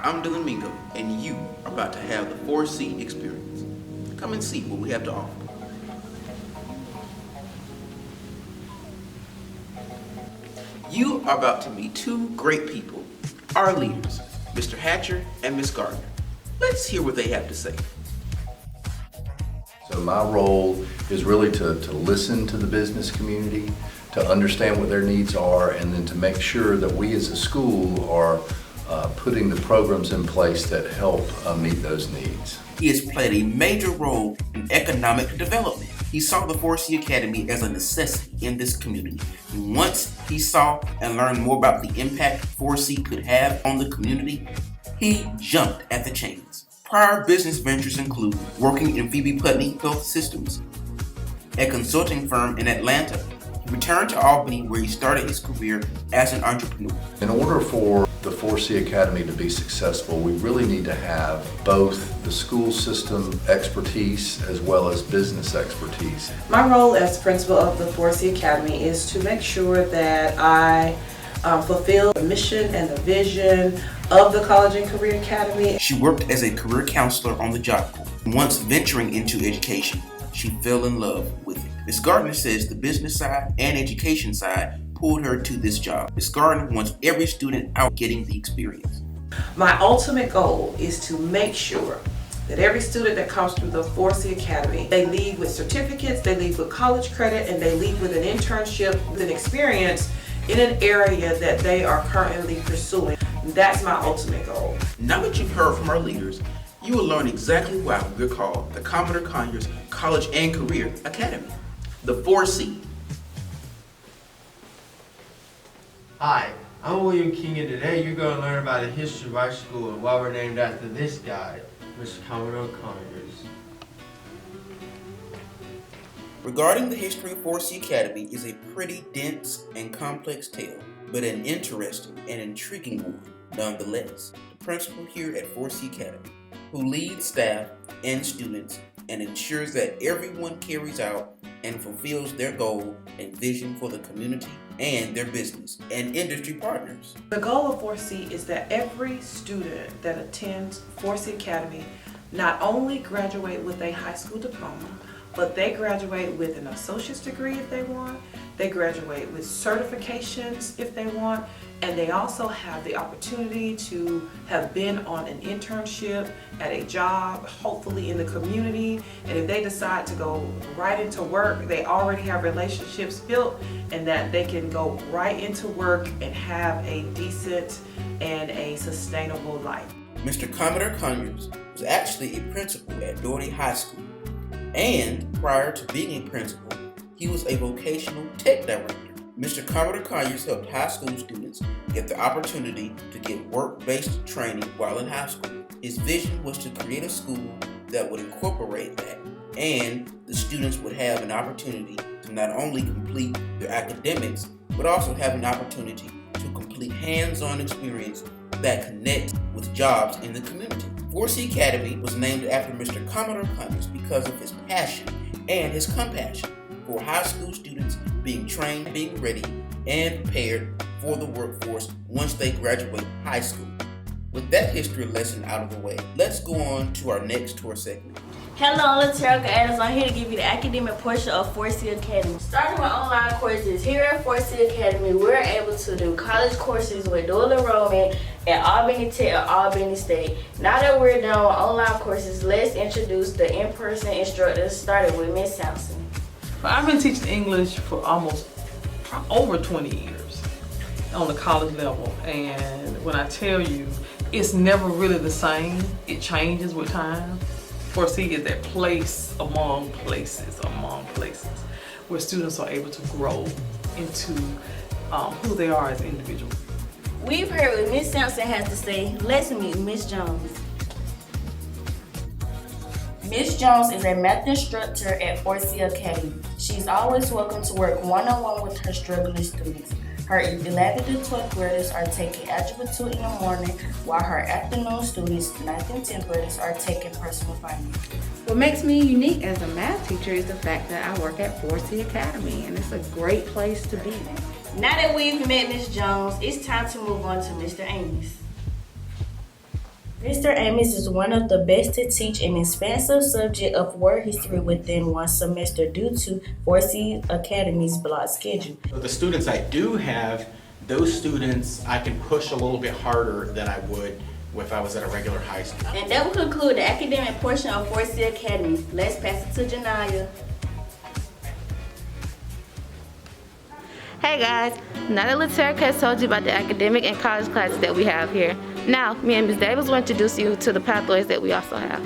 I'm Dylan Mingo, and you are about to have the 4C experience. Come and see what we have to offer. You are about to meet two great people, our leaders, Mr. Hatcher and Ms. Gardner. Let's hear what they have to say. So my role is really to listen to the business community, to understand what their needs are, and then to make sure that we as a school are putting the programs in place that help meet those needs. He has played a major role in economic development. He saw the 4C Academy as a necessity in this community. And once he saw and learned more about the impact 4C could have on the community, he jumped at the chance. Prior business ventures include working in Phoebe Putney Health Systems, a consulting firm in Atlanta. He returned to Albany where he started his career as an entrepreneur. In order for the 4C Academy to be successful, we really need to have both the school system expertise as well as business expertise. My role as principal of the 4C Academy is to make sure that I fulfill the mission and the vision of the College and Career Academy. She worked as a career counselor on the job corps. Once venturing into education, she fell in love with it. Ms. Gardner says the business side and education side pulled her to this job. Ms. Gardner wants every student out getting the experience. My ultimate goal is to make sure that every student that comes through the 4C Academy, they leave with certificates, they leave with college credit, and they leave with an internship, with an experience in an area that they are currently pursuing. That's my ultimate goal. Now that you've heard from our leaders, you will learn exactly why we're called the Commodore Conyers College and Career Academy, the 4C. Hi, I'm William King, and today you're going to learn about the history of our school and why we're named after this guy, Mr. Commodore Conyers. Regarding the history of 4C Academy is a pretty dense and complex tale, but an interesting and intriguing one nonetheless. The principal here at 4C Academy, who leads staff and students and ensures that everyone carries out and fulfills their goal and vision for the community and their business and industry partners. The goal of 4C is that every student that attends 4C Academy not only graduate with a high school diploma, but they graduate with an associate's degree if they want, they graduate with certifications if they want, and they also have the opportunity to have been on an internship at a job, hopefully in the community, and if they decide to go right into work, they already have relationships built and that they can go right into work and have a decent and a sustainable life. Mr. Commodore Conyers was actually a principal at Doherty High School, and prior to being a principal, he was a vocational tech director. Mr. Commodore Conyers helped high school students get the opportunity to get work-based training while in high school. His vision was to create a school that would incorporate that, and the students would have an opportunity to not only complete their academics, but also have an opportunity to complete hands-on experience that connects with jobs in the community. 4C Academy was named after Mr. Commodore Conyers because of his passion and his compassion for high school students being trained, being ready, and prepared for the workforce once they graduate high school. With that history lesson out of the way, let's go on to our next tour segment. Hello, I'm Laterica Adams. I'm here to give you the academic portion of 4C Academy. Starting with online courses, here at 4C Academy, we're able to do college courses with dual enrollment at Albany Tech or Albany State. Now that we're done with online courses, let's introduce the in-person instructors, starting with Ms. Sampson. I've been teaching English for over 20 years on the college level, and when I tell you, it's never really the same. It changes with time. 4C is that place among places, where students are able to grow into who they are as individuals. We've heard what Ms. Sampson has to say. Let's meet Ms. Jones. Ms. Jones is a math instructor at 4C Academy. She's always welcome to work one-on-one with her struggling students. Her 11th to 12th graders are taking Algebra 2 in the morning, while her afternoon students, 9th and 10th graders, are taking Personal Finance. What makes me unique as a math teacher is the fact that I work at 4C Academy, and it's a great place to be. Now that we've met Ms. Jones, it's time to move on to Mr. Amos. Mr. Amos is one of the best to teach an expansive subject of world history within one semester due to 4C Academy's block schedule. The students I do have, those students I can push a little bit harder than I would if I was at a regular high school. And that will conclude the academic portion of 4C Academy. Let's pass it to Janaya. Hey guys, now that Laterica has told you about the academic and college classes that we have here, now me and Ms. Davis will introduce you to the pathways that we also have.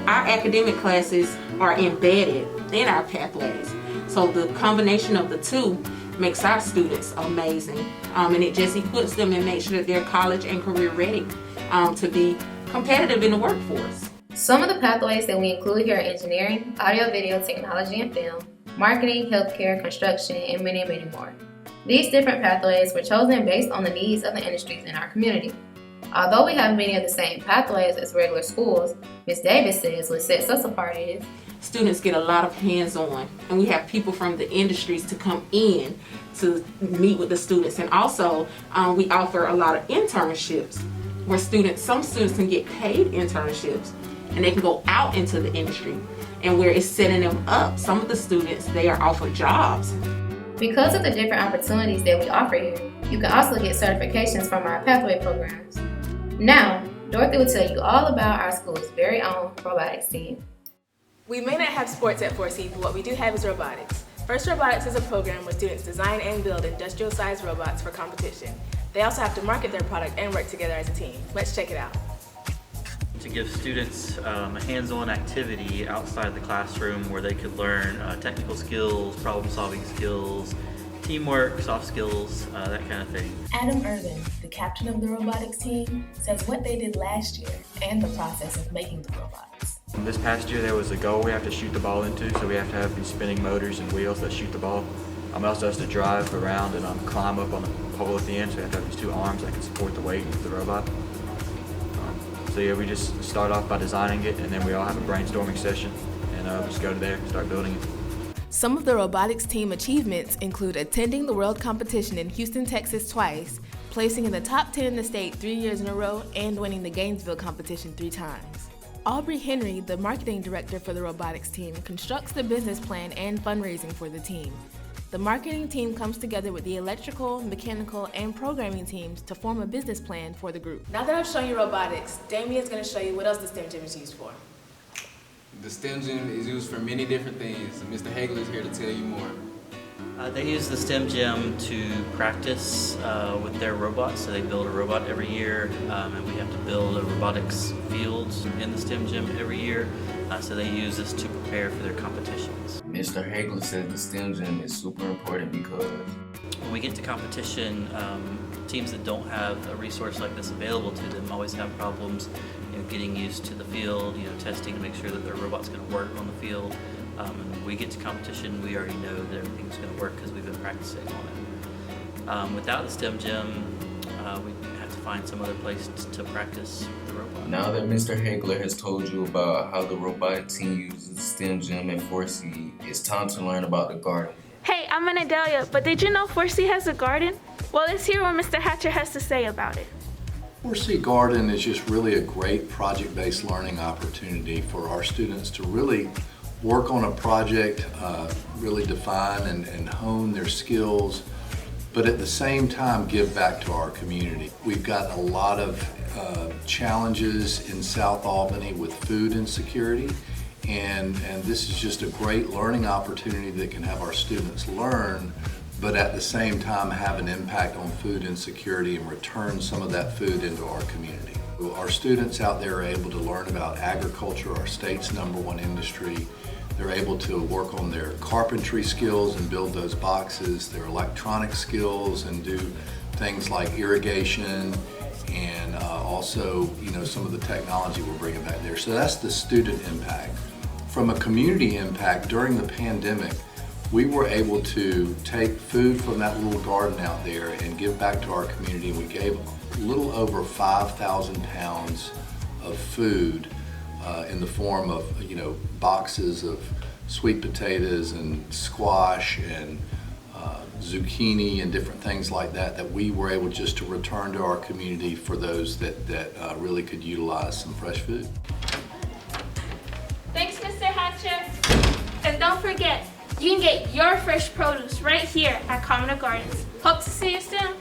Our academic classes are embedded in our pathways. So the combination of the two makes our students amazing. And it just equips them and makes sure that they're college and career ready to be competitive in the workforce. Some of the pathways that we include here are engineering, audio, video, technology, and film, marketing, healthcare, construction, and many, many more. These different pathways were chosen based on the needs of the industries in our community. Although we have many of the same pathways as regular schools, Ms. Davis says what sets us apart is students get a lot of hands-on, and we have people from the industries to come in to meet with the students. And also, we offer a lot of internships where some students can get paid internships, and they can go out into the industry, and where it's setting them up. Some of the students, they are offered jobs. because of the different opportunities that we offer here, you can also get certifications from our pathway programs. Now, Dorothy will tell you all about our school's very own robotics team. We may not have sports at 4C, but what we do have is robotics. First Robotics is a program where students design and build industrial-sized robots for competition. They also have to market their product and work together as a team. Let's check it out. To give students a hands-on activity outside the classroom where they could learn technical skills, problem-solving skills, teamwork, soft skills, that kind of thing. Adam Irvin, the captain of the robotics team, says what they did last year and the process of making the robots. This past year there was a goal we have to shoot the ball into, so we have to have these spinning motors and wheels that shoot the ball. Also has to drive around and climb up on the pole at the end, so we have to have these two arms that can support the weight of the robot. So yeah, we just start off by designing it, and then we all have a brainstorming session, and just go to there and start building it. Some of the robotics team achievements include attending the world competition in Houston, Texas twice, placing in the top 10 in the state 3 years in a row, and winning the Gainesville competition 3 times. Aubrey Henry, the marketing director for the robotics team, constructs the business plan and fundraising for the team. The marketing team comes together with the electrical, mechanical, and programming teams to form a business plan for the group. Now that I've shown you robotics, Damien's going to show you what else the STEM gym is used for. The STEM gym is used for many different things, and Mr. Hagler is here to tell you more. They use the STEM gym to practice with their robots, so they build a robot every year, and we have to build a robotics field in the STEM gym every year, so they use this to prepare for their competitions. Mr. Hagler said the STEM gym is super important because when we get to competition, teams that don't have a resource like this available to them always have problems, getting used to the field, testing to make sure that their robot's going to work on the field. And when we get to competition, we already know that everything's going to work because we've been practicing on it. Without the STEM gym, we have to find some other place to practice the robot. Now that Mr. Hagler has told you about how the robotic team uses the STEM gym at 4C, it's time to learn about the garden. Hey, I'm Anadelia, but did you know 4C has a garden? Well, let's hear what Mr. Hatcher has to say about it. 4C Garden is just really a great project-based learning opportunity for our students to really work on a project, really define and hone their skills, but at the same time give back to our community. We've got a lot of challenges in South Albany with food insecurity, and this is just a great learning opportunity that can have our students learn, but at the same time have an impact on food insecurity and return some of that food into our community. Our students out there are able to learn about agriculture, our state's #1 industry. They're able to work on their carpentry skills and build those boxes, their electronic skills, and do things like irrigation and also, some of the technology we're bringing back there. So that's the student impact. From a community impact, during the pandemic, we were able to take food from that little garden out there and give back to our community. We gave a little over 5,000 pounds of food in the form of, boxes of sweet potatoes and squash and zucchini and different things like that that we were able just to return to our community for those that really could utilize some fresh food. Thanks, Mr. Hatcher. And don't forget, you can get your fresh produce right here at Commodore Gardens. Hope to see you soon.